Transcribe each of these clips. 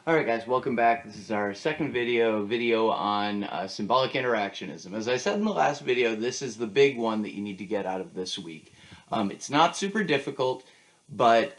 Alright guys, welcome back. This is our second video on symbolic interactionism. As I said in the last video, this is the big one that you need to get out of this week. It's not super difficult, but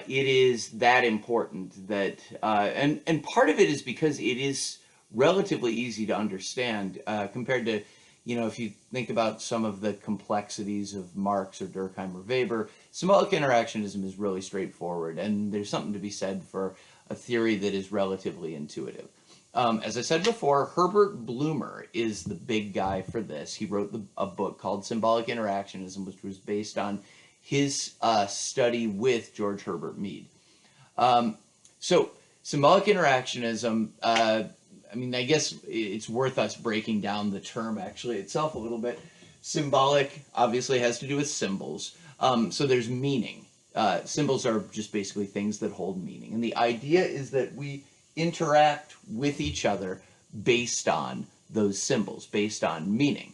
it is that important that, and part of it is because it is relatively easy to understand compared to, if you think about some of the complexities of Marx or Durkheim or Weber, symbolic interactionism is really straightforward, and there's something to be said for a theory that is relatively intuitive. As I said before, Herbert Blumer is the big guy for this. He wrote a book called Symbolic Interactionism, which was based on his study with George Herbert Mead. So symbolic interactionism, I guess it's worth us breaking down the term actually itself a little bit. Symbolic obviously has to do with symbols. So there's meaning. Symbols are just basically things that hold meaning. And the idea is that we interact with each other based on those symbols, based on meaning.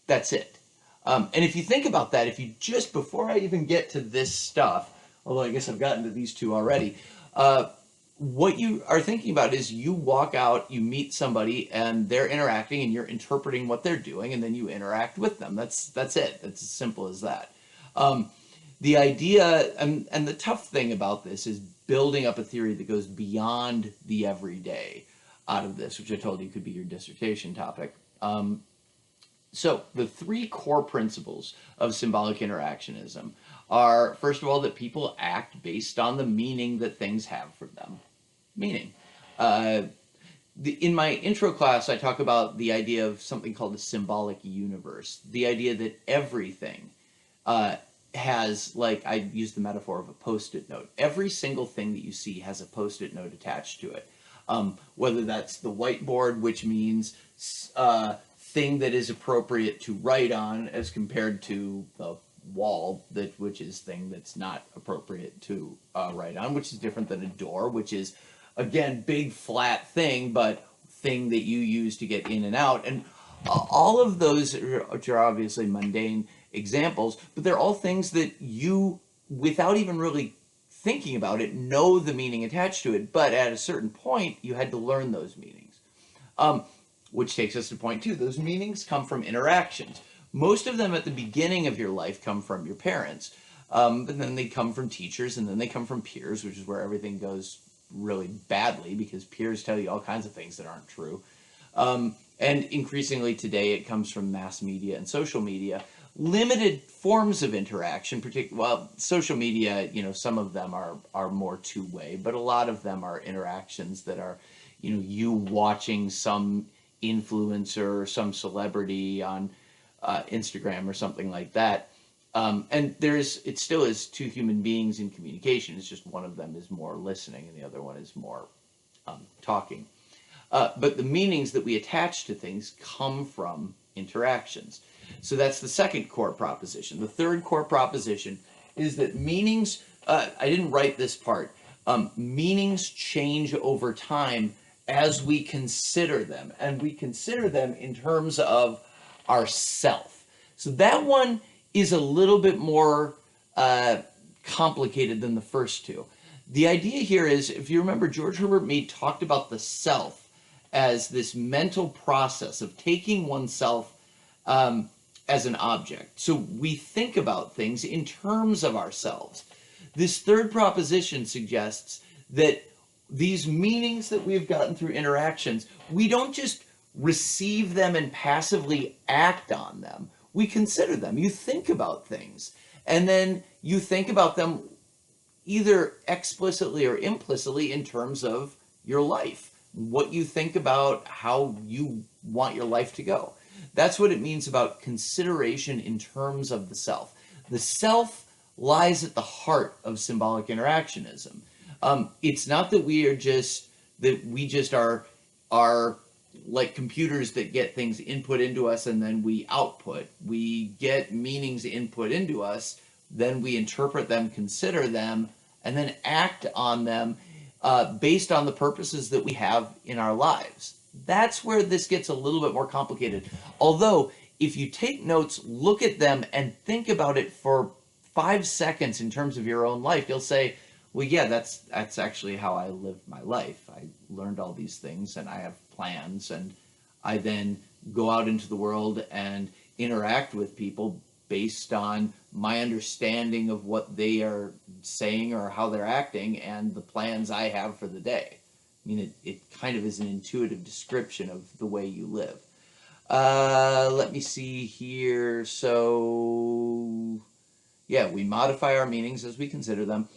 That's it. And if you think about that, if you just, before I even get to this stuff, although I guess I've gotten to these two already, what you are thinking about is you walk out, you meet somebody, and they're interacting, and you're interpreting what they're doing, and then you interact with them. That's it. It's as simple as that. The idea, and the tough thing about this is building up a theory that goes beyond the everyday out of this, which I told you could be your dissertation topic. So the three core principles of symbolic interactionism are, first of all, that people act based on the meaning that things have for them. Meaning. In my intro class, I talk about the idea of something called the symbolic universe, the idea that everything has, like, I use the metaphor of a post-it note. Every single thing that you see has a post-it note attached to it. Whether that's the whiteboard, which means thing that is appropriate to write on as compared to the wall, which is thing that's not appropriate to write on, which is different than a door, which is, again, big flat thing, but thing that you use to get in and out. And all of those are obviously mundane examples, but they're all things that you, without even really thinking about it, know the meaning attached to it, but at a certain point, you had to learn those meanings. Which takes us to point two. Those meanings come from interactions. Most of them at the beginning of your life come from your parents, and then they come from teachers, and then they come from peers, which is where everything goes really badly, because peers tell you all kinds of things that aren't true. And increasingly today, it comes from mass media and social media. Limited forms of interaction, well, social media, some of them are more two-way, but a lot of them are interactions that are, you watching some influencer or some celebrity on Instagram or something like that. And it still is two human beings in communication. It's just one of them is more listening and the other one is more talking. But the meanings that we attach to things come from interactions. So that's the second core proposition. The third core proposition is that meanings, I didn't write this part, meanings change over time as we consider them. And we consider them in terms of ourself. So that one is a little bit more complicated than the first two. The idea here is, if you remember, George Herbert Mead talked about the self as this mental process of taking oneself as an object. So we think about things in terms of ourselves. This third proposition suggests that these meanings that we've gotten through interactions, we don't just receive them and passively act on them. We consider them. You think about things, and then you think about them either explicitly or implicitly in terms of your life, what you think about how you want your life to go. That's what it means about consideration in terms of the self. The self lies at the heart of symbolic interactionism. It's not that we just are like computers that get things input into us and then we output. We get meanings input into us, then we interpret them, consider them, and then act on them based on the purposes that we have in our lives. That's where this gets a little bit more complicated. Although, if you take notes, look at them, and think about it for 5 seconds in terms of your own life, you'll say, well, yeah, that's actually how I live my life. I learned all these things and I have plans, and I then go out into the world and interact with people based on my understanding of what they are saying or how they're acting and the plans I have for the day. I mean, it kind of is an intuitive description of the way you live. Let me see here. So, yeah, we modify our meanings as we consider them.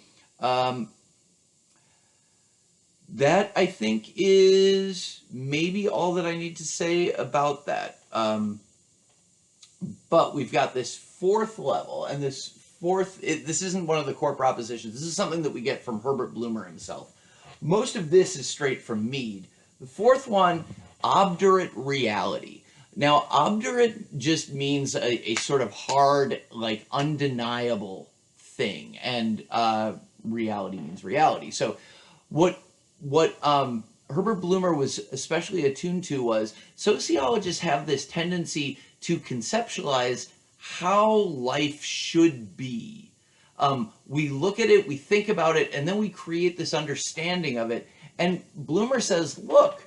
Um, that, I think, is maybe all that I need to say about that. But we've got this fourth level, and this isn't one of the core propositions. This is something that we get from Herbert Bloomer himself. Most of this is straight from Mead. The fourth one, obdurate reality. Now, obdurate just means a sort of hard, like undeniable thing, and reality means reality. So, what Herbert Bloomer was especially attuned to was sociologists have this tendency to conceptualize how life should be. We look at it, we think about it, and then we create this understanding of it. And Bloomer says, look,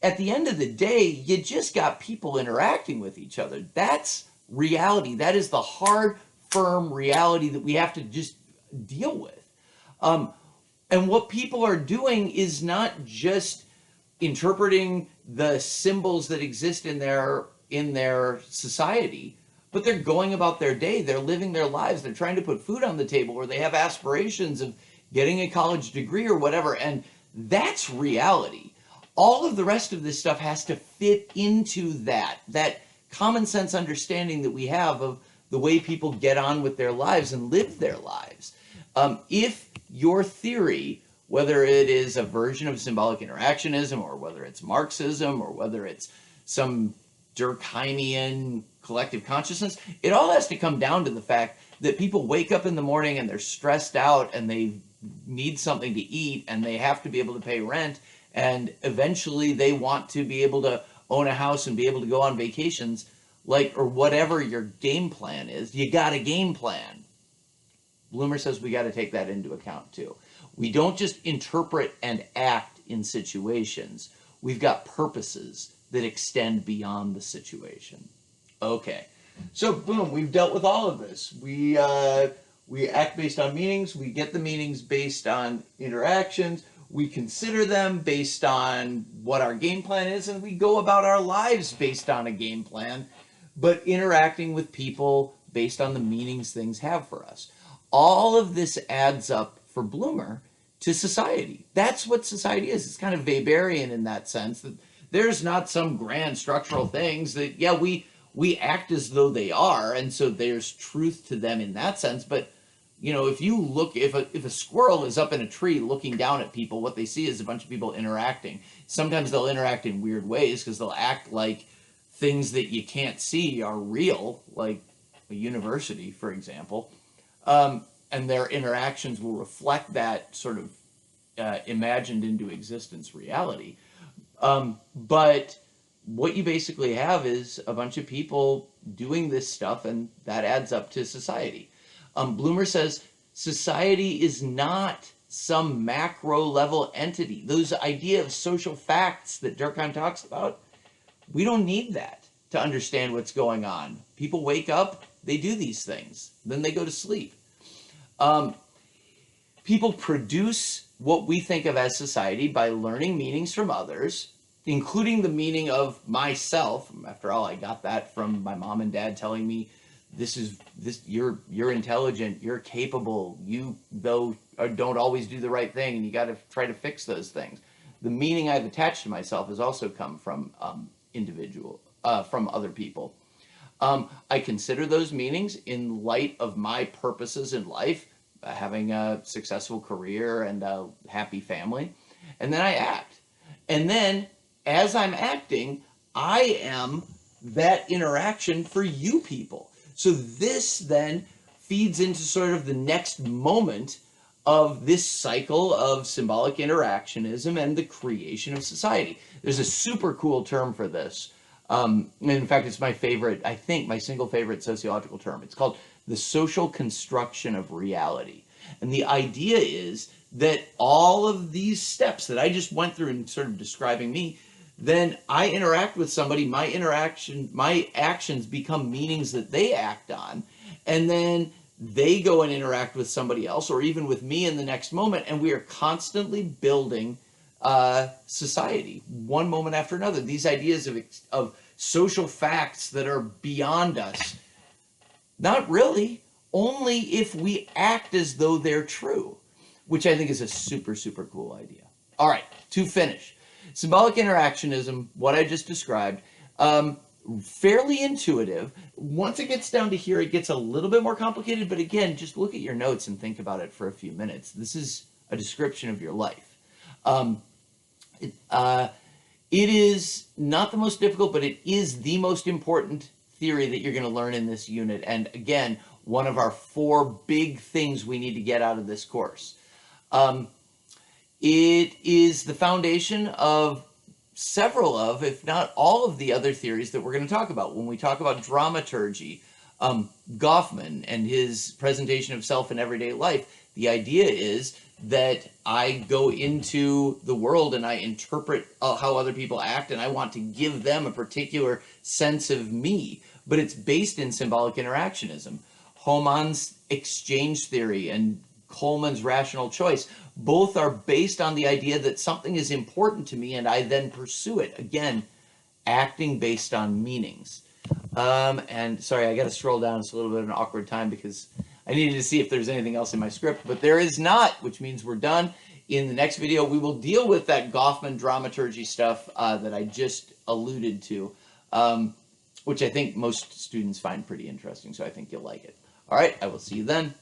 at the end of the day, you just got people interacting with each other. That's reality. That is the hard, firm reality that we have to just deal with. And what people are doing is not just interpreting the symbols that exist in their society, but they're going about their day. They're living their lives. They're trying to put food on the table, or they have aspirations of getting a college degree or whatever. And that's reality. All of the rest of this stuff has to fit into that common sense understanding that we have of the way people get on with their lives and live their lives. If your theory, whether it is a version of symbolic interactionism, or whether it's Marxism, or whether it's some Durkheimian collective consciousness, it all has to come down to the fact that people wake up in the morning and they're stressed out and they need something to eat and they have to be able to pay rent, and eventually they want to be able to own a house and be able to go on vacations, or whatever your game plan is. You got a game plan. Bloomer says we got to take that into account too. We don't just interpret and act in situations. We've got purposes that extend beyond the situation. Okay, so boom, we've dealt with all of this. We act based on meanings. We get the meanings based on interactions. We consider them based on what our game plan is, and we go about our lives based on a game plan, but interacting with people based on the meanings things have for us. All of this adds up for Bloomer to society. That's what society is. It's kind of Weberian in that sense, that there's not some grand structural things that, yeah, we act as though they are, and so there's truth to them in that sense. But you know, if you look, if a squirrel is up in a tree looking down at people, what they see is a bunch of people interacting. Sometimes they'll interact in weird ways because they'll act like things that you can't see are real, like a university, for example. And their interactions will reflect that sort of imagined into existence reality. But what you basically have is a bunch of people doing this stuff, and that adds up to society. Bloomer says society is not some macro level entity. Those idea of social facts that Durkheim talks about, we don't need that to understand what's going on. People wake up, they do these things, then they go to sleep. People produce what we think of as society by learning meanings from others, including the meaning of myself. After all, I got that from my mom and dad telling me, you're intelligent, you're capable, you though don't always do the right thing, and you got to try to fix those things. The meaning I've attached to myself has also come from from other people. I consider those meanings in light of my purposes in life, having a successful career and a happy family, and then I act. And then, as I'm acting, I am that interaction for you people. So this then feeds into sort of the next moment of this cycle of symbolic interactionism and the creation of society. There's a super cool term for this. In fact, it's my favorite, I think my single favorite sociological term. It's called the social construction of reality. And the idea is that all of these steps that I just went through and sort of describing me, then I interact with somebody, my actions become meanings that they act on, and then they go and interact with somebody else or even with me in the next moment, and we are constantly building society one moment after another. These ideas of social facts that are beyond us, not really, only if we act as though they're true, which I think is a super, super cool idea. All right, to finish. Symbolic interactionism, what I just described, fairly intuitive. Once it gets down to here, it gets a little bit more complicated, but again, just look at your notes and think about it for a few minutes. This is a description of your life. It is not the most difficult, but it is the most important theory that you're going to learn in this unit. And again, one of our 4 big things we need to get out of this course. It is the foundation of several of, if not all of the other theories that we're going to talk about. When we talk about dramaturgy, Goffman and his presentation of self in everyday life, the idea is that I go into the world and I interpret how other people act, and I want to give them a particular sense of me. But it's based in symbolic interactionism. Homann's exchange theory and Coleman's rational choice both are based on the idea that something is important to me and I then pursue it. Again, acting based on meanings. And sorry, I got to scroll down. It's a little bit of an awkward time because I needed to see if there's anything else in my script, but there is not, which means we're done. In the next video, we will deal with that Goffman dramaturgy stuff that I just alluded to, which I think most students find pretty interesting, so I think you'll like it. All right, I will see you then.